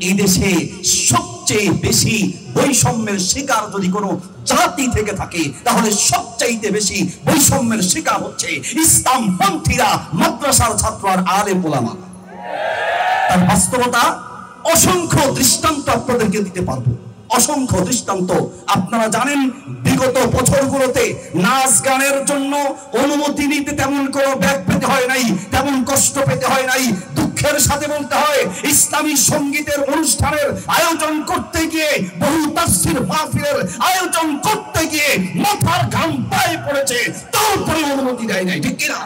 এই দেশে সবচেয়ে বেশি বৈষম্যের শিকার যদি কোনো জাতি থেকে থাকে তাহলে সবচাইতে বেশি বৈষম্যের শিকার হচ্ছে ইসলামপন্থীরা, মাদ্রাসার ছাত্র আর আলেম ওলামা। তার বাস্তবতা অসংখ্য দৃষ্টান্ত আপনাদেরকে দিতে পারবো, অসংখ্য দৃষ্টান্ত। আপনারা জানেন বিগত বছরগুলোতে নাচ গানের জন্য অনুমতি নিতে তেমন কোনো ব্যাগ পেতে হয় নাই, তেমন কষ্ট পেতে হয় নাই। দুঃখের সাথে বলতে হয় ইসলামী সঙ্গীতের অনুষ্ঠানের আয়োজন করতে গিয়ে, বহু তাফসীর মাহফিলের আয়োজন করতে গিয়ে মাথার ঘাম পায়ে পড়েছে, তারপরে অনুমতি দেয় নাই, ঠিক কিনা?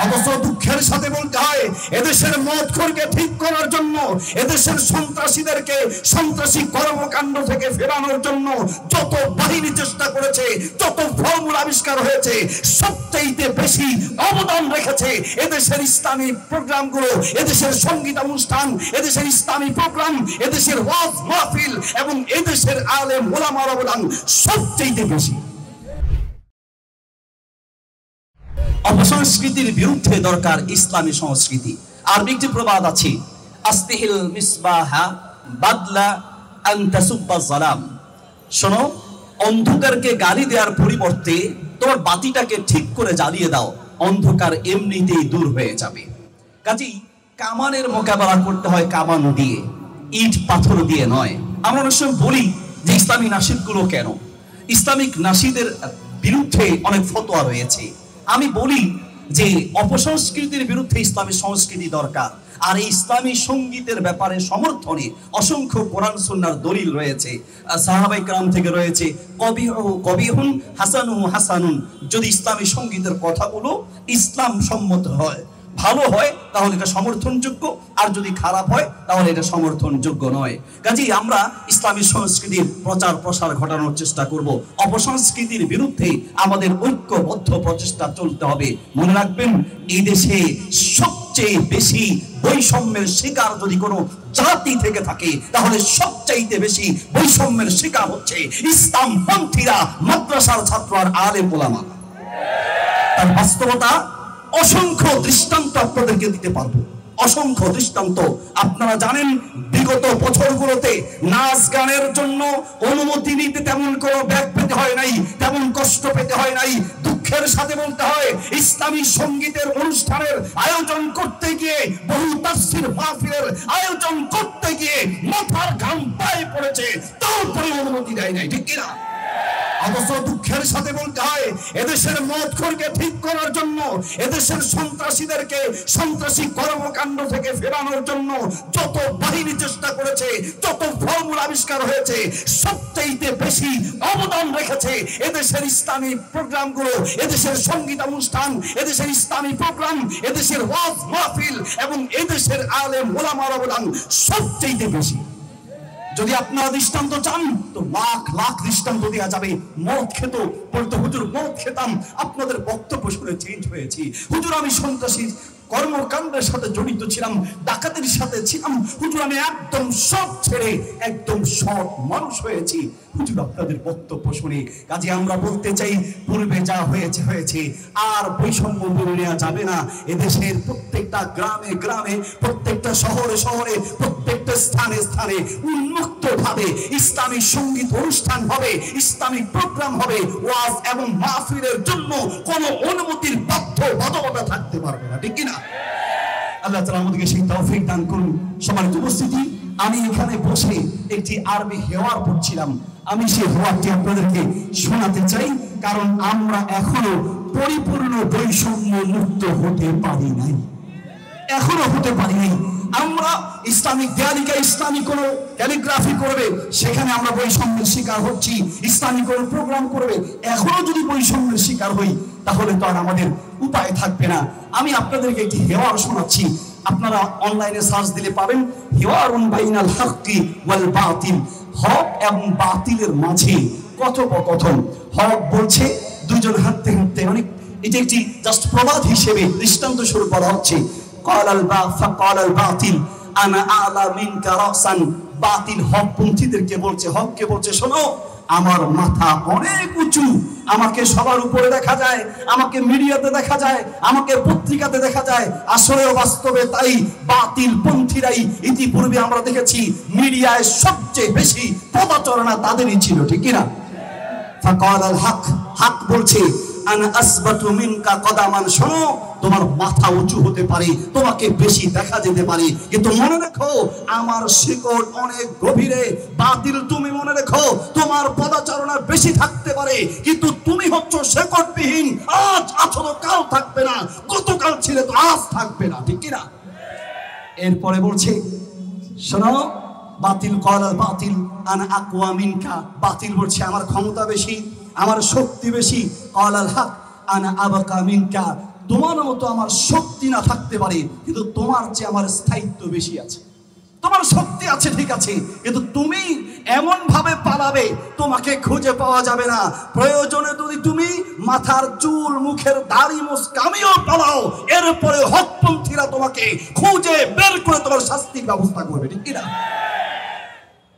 অবশ্য দুঃখের সাথে বলতে হয় এদেশের মদখোরকে ঠিক করার জন্য, এদেশের সন্ত্রাসীদেরকে সন্ত্রাসী কর্মকাণ্ড থেকে ফেরানোর জন্য যত বাহিনী চেষ্টা করেছে, যত ফর্মুলা আবিষ্কার হয়েছে, সবচাইতে বেশি অবদান রেখেছে এদেশের ইসলামী প্রোগ্রামগুলো, এদেশের সঙ্গীত অনুষ্ঠান, এদেশের ইসলামী প্রোগ্রাম, এদেশের ওয়াজ মাহফিল এবং এদেশের আলেম ওলামার অবদান সবচাইতে বেশি। অপসংস্কৃতির বিরুদ্ধে দরকার ইসলামী সংস্কৃতি। আর একটি প্রবাদ আছে, আস্তিহিল মিসবাহা বাদলা আন তাসুব্বা যালাম। শোনো, অন্ধকারকে গালি দেওয়ার পরিবর্তে তোমার বাতিটাকে ঠিক করে জ্বালিয়ে দাও, অন্ধকার এমনিতেই দূর হয়ে যাবে। কাজেই কামানের মোকাবেলা করতে হয় কামান দিয়ে, ইট পাথর দিয়ে নয়। আমরা অনেক সময় বলি যে ইসলামী নাশিদগুলো কেন, ইসলামিক নাশিদের বিরুদ্ধে অনেক ফতোয়া রয়েছে। আমি বলি যে অপসংস্কৃতির বিরুদ্ধে ইসলামী সংস্কৃতি দরকার। আর এই ইসলামী সঙ্গীতের ব্যাপারে সমর্থনে অসংখ্য কোরআন সুন্নাহর দলিল রয়েছে, সাহাবায়ে কেরাম থেকে রয়েছে। কবিহুন হাসানুহু হাসানুন, যদি ইসলামী সঙ্গীতের কথাগুলো ইসলাম সম্মত হয়, ভালো হয়, তাহলে এটা সমর্থনযোগ্য, আর যদি খারাপ হয় তাহলে এটা সমর্থনযোগ্য নয়। কাজেই আমরা ইসলামী সংস্কৃতির প্রচার প্রসার ঘটানোর চেষ্টা করব। অপসংস্কৃতির বিরুদ্ধে আমাদের ঐক্যবদ্ধ প্রচেষ্টা চলতে হবে। মনে রাখবেন, এই দেশে সবচেয়ে বেশি বৈষম্যের শিকার যদি কোনো জাতি থেকে থাকে তাহলে সবচাইতে বেশি বৈষম্যের শিকার হচ্ছে ইসলামপন্থীরা, মাদ্রাসার ছাত্র আর আলেম ওলামা। তার বাস্তবতা অসংখ্য দৃষ্টান্ত আপনাদেরকে দিতে পারবো, অসংখ্য দৃষ্টান্ত। আপনারা জানেন বিগত বছরগুলোতে নাচ গানের জন্য অনুমতি নিতে তেমন কোনো ব্যাগ পেতে হয় নাই, তেমন কষ্ট পেতে হয় নাই। দুঃখের সাথে বলতে হয় ইসলামী সঙ্গীতের অনুষ্ঠানের আয়োজন করতে গিয়ে, বহু তাফসীর মাহফিলের আয়োজন করতে গিয়ে মাথার ঘাম পায়ে পড়েছে, তারপরে অনুমতি দেয় নাই, ঠিক কিনা? অবশ্য দুঃখের সাথে বলতে হয় এদেশের মদখোরকে ঠিক করার জন্য, এদেশের সন্ত্রাসীদেরকে সন্ত্রাসী কর্মকাণ্ড থেকে ফেরানোর জন্য যত বাহিনী চেষ্টা করেছে, যত ফর্মুলা আবিষ্কার হয়েছে, সবচাইতে বেশি অবদান রেখেছে এদেশের ইসলামী প্রোগ্রামগুলো, এদেশের সঙ্গীত অনুষ্ঠান, এদেশের ইসলামী প্রোগ্রাম, এদেশের ওয়াজ মাহফিল এবং এদেশের আলেম ওলামার অবদান সবচাইতে বেশি। যদি আপনারা দৃষ্টান্ত চান তো লাখ লাখ দৃষ্টান্ত দেওয়া যাবে। মদ খেত, বলতো হুজুর মদ খেতাম, আপনাদের বক্তব্য শুনে চেঞ্জ হয়েছি। হুজুর আমি সন্ত্রাসী কর্মকাণ্ডের সাথে জড়িত ছিলাম, ডাকাতের সাথে ছিলাম, হুজুর আমি একদম সব ছেড়ে একদম সৎ মানুষ হয়েছি। হুজুর আপনাদের বক্তব্য শুনে কাজে আমরা বলতে চাই, পূর্বে যা হয়েছে হয়েছে, আর বৈষম্য মেনে নেওয়া যাবে না। এদেশের প্রত্যেকটা গ্রামে গ্রামে, প্রত্যেকটা শহরে শহরে, প্রত্যেকটা স্থানে স্থানে উন্মুক্ত ভাবে ইসলামী সঙ্গীত অনুষ্ঠান হবে, ইসলামিক প্রোগ্রাম হবে। ওয়াজ এবং মাহফিলের জন্য কোনো অনুমতির বাধ্যবাধকতা থাকতে পারবে না, ঠিক কিনা? আল্লাহ তাআলা আমাদেরকে সেই তৌফিক দান করুন। সম্মানিত উপস্থিতি, আমি এখানে বসে একটি আরবি হেওয়ার পড়ছিলাম। আমি সেই হেওয়ারটি আপনাদেরকে শোনাতে চাই, কারণ আমরা এখনো পরিপূর্ণ বৈষম্য মুক্ত হতে পারি নাই, এখনো হতে পারি নাই। আমরা ইসলামিক দেয়ালিকা, ইসলামিক কোনো ক্যালিগ্রাফি করবে, সেখানে আমরা বৈষম্যের শিকার হচ্ছি। ইসলামিক কোনো প্রোগ্রাম করবে, এখনো যদি বৈষম্যের শিকার হই তাহলে তো আর আমাদের উপায় থাকবে না। আমি আপনাদেরকে একটি হেওয়ার শোনাচ্ছি, আপনারা অনলাইনে সার্চ দিলে পাবেন। হিওয়ারুন বাইনাল হাক্কি ওয়াল বাতিল, হক এবং বাতিলের মাঝে কথোপকথন। হক বলছে, দুইজন হাঁটতে হাঁটতে, অনেক, এটি একটি জাস্ট প্রবাদ হিসেবে দৃষ্টান্ত স্বরূপ বলা হচ্ছে। ক্বালাল বাতিল আনা আ'লা মিনকা রাসান, বাতিল হকপন্থীদেরকে বলছে, হককে বলছে শোনো, আমার মাথা অনেক উঁচু, আমাকে সবার উপরে দেখা যায়, আমাকে মিডিয়াতে দেখা যায়, আমাকে পত্রিকাতে দেখা যায়, আসলে বাস্তবে তাই বাতিল পন্থীরাই ইতিপূর্বে আমরা দেখেছি মিডিয়ায় সবচেয়ে বেশি পদচারণা তাদেরই ছিল, ঠিক কিনা? ফাকাল আল হক, হক বলছে আনা আসবাতু মিনকা কদামান, শোনো তোমার মাথা উঁচু হতে পারে, তোমাকে বেশি দেখা যেতে পারে, কিন্তু মনে রেখো আমার শিকড় অনেক গভীরে। বাতিল তুমি মনে রেখো তোমার পদচারণা বেশি থাকতে পারে, কিন্তু তুমি হচ্ছ শিকড়বিহীন। আজ আছো তো কাল থাকবে না, গতকাল ছিলে তো আজ থাকবে না, ঠিক কিনা? এরপরে বলছে শোনো, বাতিল কলাল বাতিল আনা আকওয়া মিনকা, বাতিল বলছে আমার ক্ষমতা বেশি, আমার শক্তি বেশি। কলাল হক আনা আবকা মিনকা, তোমার মতো আমার শক্তি না থাকতে পারে, কিন্তু তোমার চেয়ে আমার স্থায়িত্ব বেশি আছে। তোমার শক্তি আছে ঠিক আছে, কিন্তু তুমি এমন ভাবে পালাবে তোমাকে খুঁজে পাওয়া যাবে না। প্রয়োজনে যদি তুমি মাথার চুল, মুখের দাড়ি মুসকামিও পালাও, এরপরে হকপন্থীরা তোমাকে খুঁজে বের করে তোমার শাস্তির ব্যবস্থা করবে, ঠিক কিনা?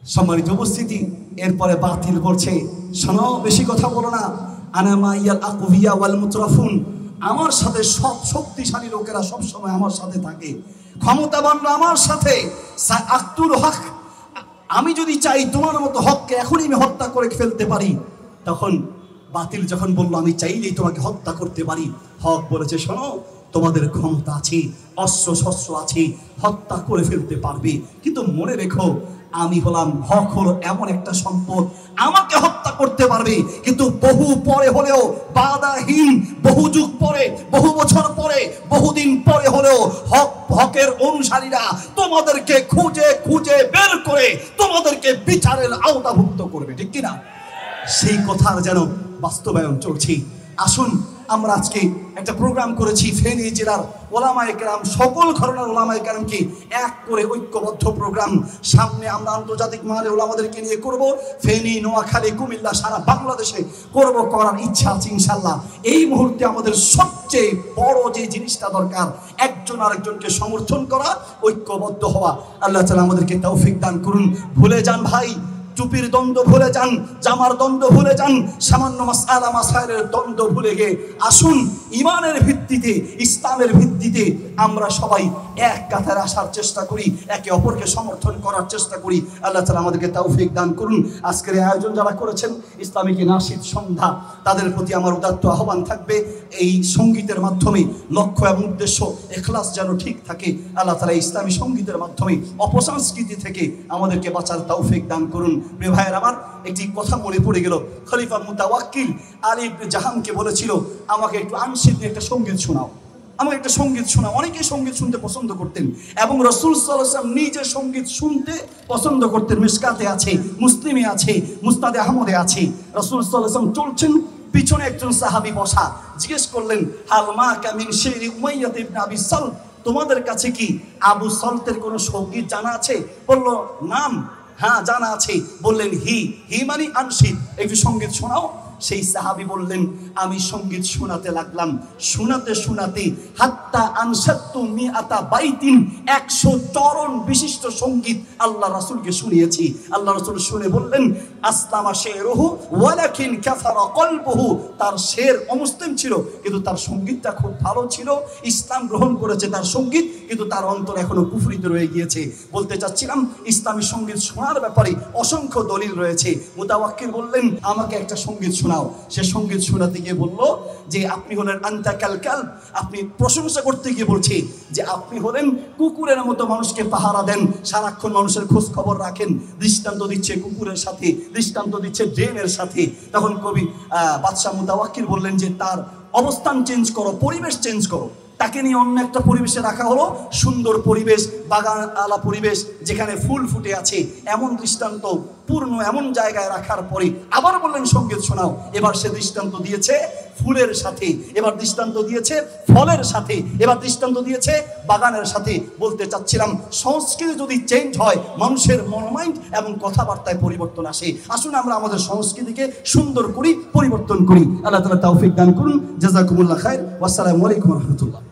সম্মানিত উপস্থিতি, এরপরে বাতিল করছে শোনো, বেশি কথা বলো না। আনামা ইয়াল আকবিয়া ওয়াল মুতরাফুন, আমার সাথে সব শক্তিশালী লোকেরা সব সময় আমার সাথে থাকে, ক্ষমতাবানরা আমার সাথে। আক্তুল হক, আমি যদি চাই তোমার মতো হককে এখনই আমি হত্যা করে ফেলতে পারি। তখন বাতিল যখন বললো আমি চাইলেই তোমাকে হত্যা করতে পারি, হক বলেছে শোনো, তোমাদের ক্ষমতা আছে, অস্ত্র শস্ত্র আছে, হত্যা করে ফেলতে পারবে, কিন্তু মনে রেখো আমি হলাম, হক হলো এমন একটা সম্পদ, আমাকে হত্যা করতে পারবে, কিন্তু বহু পরে হলেও, বাধাহীন বহু যুগ পরে, বহু বছর পরে, বহুদিন পরে হলেও হকের অনুসারীরা তোমাদেরকে খুঁজে খুঁজে বের করে তোমাদেরকে বিচারের আওতাভুক্ত করবে, ঠিক কিনা? সেই কথার যেন বাস্তবায়ন চলছে। আসুন আমরা আজকে একটা প্রোগ্রাম করেছি, ফেনী জেলার ওলামায়ে কেরাম, সকল ঘরানার ওলামায়ে কেরামকে এক করে ঐক্যবদ্ধ প্রোগ্রাম। সামনে আমরা আন্তর্জাতিক মানে ওলামাদেরকে নিয়ে করব, ফেনী, নোয়াখালী, কুমিল্লা, সারা বাংলাদেশে করার ইচ্ছা আছে ইনশাল্লাহ। এই মুহূর্তে আমাদের সবচেয়ে বড় যে জিনিসটা দরকার, একজন আরেকজনকে সমর্থন করা, ঐক্যবদ্ধ হওয়া। আল্লাহ তাআলা আমাদেরকে তৌফিক দান করুন। ভুলে যান ভাই, টুপির দ্বন্দ্ব ভুলে যান, জামার দ্বন্দ্ব ভুলে যান, সামান্য মাসআলা মাসাইলের দ্বন্দ্ব ভুলে গিয়ে আসুন ঈমানের ভিত্তিতে, ইসলামের ভিত্তিতে আমরা সবাই এক কাতারে আসার চেষ্টা করি, একে অপরকে সমর্থন করার চেষ্টা করি। আল্লাহ তাআলা আমাদেরকে তৌফিক দান করুন। আজকের এই আয়োজন যারা করেছেন, ইসলামিক নাশিদ সন্ধ্যা, তাদের প্রতি আমার উদাত্ত আহ্বান থাকবে, এই সঙ্গীতের মাধ্যমে লক্ষ্য এবং উদ্দেশ্য ইখলাস যেন ঠিক থাকে। আল্লাহ তাআলা ইসলামী সঙ্গীতের মাধ্যমে অপসংস্কৃতি থেকে আমাদেরকে বাঁচার তৌফিক দান করুন। প্রিয় ভাইয়ের আমার, একটি কথা মনে পড়ে গেল, খলিফা মুতাওয়াক্কিল আলী ইবনে জাহানকে বলেছিল আমাকে একটু আনশিদ নিয়ে একটা সঙ্গীত শোনাও, আমাকে একটা সঙ্গীত শোনাও। অনেকেই সঙ্গীত শুনতে পছন্দ করতেন এবং রাসূল সাল্লাল্লাহু আলাইহি ওয়াসাল্লাম নিজে সঙ্গীত শুনতে পছন্দ করতেন। মিশকাতে আছে, মুসলিমে আছে, মুসনাদে আহমদে আছে। রাসূল সাল্লাল্লাহু আলাইহি ওয়াসাল্লাম চলছেন, পিছনে একজন সাহাবী বসা, জিজ্ঞেস করলেন হাল মা কামিন শেরি উমাইয়া ইবনে আবি সালত, তোমাদের কাছে কি আবু সালতের কোনো সঙ্গীত জানা আছে? বলল নাম, হ্যাঁ জানা আছে। বললেন হি মানে আনশিদ, একটু সঙ্গীত শোনাও। সেই সাহাবী বললেন আমি সঙ্গীত শোনাতে লাগলাম, শোনাতে শোনাতে হাত্তা আনশাত্তু মিআতা বাইতিন, 100 চরণ বিশিষ্ট সঙ্গীত আল্লাহ রাসূলকে শুনিয়েছি। আল্লাহ রাসূল শুনে বললেন আসলামা শেরুহু ওয়ালাকিন কাফারা কলবুহু, তার শের অমুসলিম ছিল কিন্তু তার সঙ্গীতটা খুব ভালো ছিল, ইসলাম গ্রহণ করেছে তার সঙ্গীত, কিন্তু তার অন্তর এখনো কুফরিতে রয়ে গিয়েছে। বলতে চাচ্ছিলাম ইসলামী সঙ্গীত শোনার ব্যাপারে অসংখ্য দলিল রয়েছে। মুতাওয়াক্কিল বললেন আমাকে একটা সঙ্গীত শোনাও। সে সঙ্গীত শোনাতে গিয়ে বলল যে আপনি হলেন আনতা কাল কালব, আপনি প্রশংসা করতে গিয়ে বলছে যে আপনি হলেন কুকুরের মতো মানুষকে পাহারা দেন, সারাক্ষণ মানুষের খোঁজ খবর রাখেন। দৃষ্টান্ত দিচ্ছে কুকুরের সাথে, দৃষ্টান্ত দিচ্ছে ড্রেনের সাথে। তখন কবি বাদশাহ মুতাওয়াক্কিল বললেন যে তার অবস্থান চেঞ্জ করো, পরিবেশ চেঞ্জ করো। তাকে নিয়ে অন্য একটা পরিবেশে রাখা হলো, সুন্দর পরিবেশ, বাগান আলা পরিবেশ, যেখানে ফুল ফুটে আছে, এমন দৃষ্টান্ত পূর্ণ এমন জায়গায় রাখার পরে আবার বললেন সঙ্গীত শোনাও। এবার সে দৃষ্টান্ত দিয়েছে ফুলের সাথে, এবার দৃষ্টান্ত দিয়েছে ফলের সাথে, এবার দৃষ্টান্ত দিয়েছে বাগানের সাথে। বলতে চাচ্ছিলাম সংস্কৃতি যদি চেঞ্জ হয়, মানুষের মনোমাইন্ড এবং কথাবার্তায় পরিবর্তন আসে। আসুন আমরা আমাদের সংস্কৃতিকে সুন্দর করি, পরিবর্তন করি। আল্লাহ তাআলা তৌফিক দান করুন। জাযাকুমুল্লাহ খায়র। ওয়াসসালামু আলাইকুম ওয়া রাহমাতুল্লাহ।